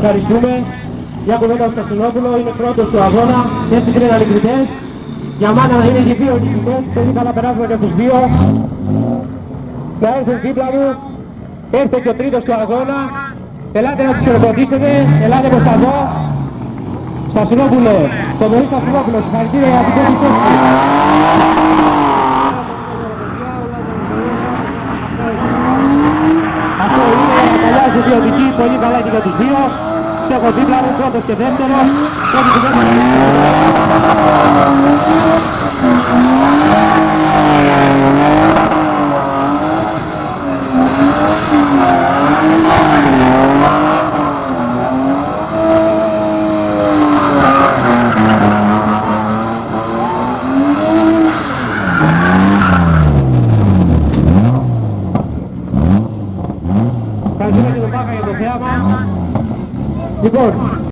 ευχαριστούμε. Ιακωβέτα Στασινόπουλο είναι πρώτος του αγώνα, έτσι κρίναν οι κριτές. Για μάνα να είναι και δύο νικητές, πολύ καλά περάσουμε και τους δύο. Να έρθουν δίπλα μου, έρθε και ο τρίτος του αγώνα. Ελάτε να τους χειροκροτήσετε, ελάτε προς τα δω. Στασινόπουλο, το Μωρή Στασινόπουλο, συγχαρητήρια για την πρώτη θέση. Αυτό είναι, καλά στους δύο δική, πολύ καλά και για τους δύο. Έχω δίπλα μου, πρώτος και δεύτερος. Πρώτος και δεύτερος. Ευχαριστούμε και τον Πάχα για το θέαμα. Λοιπόν,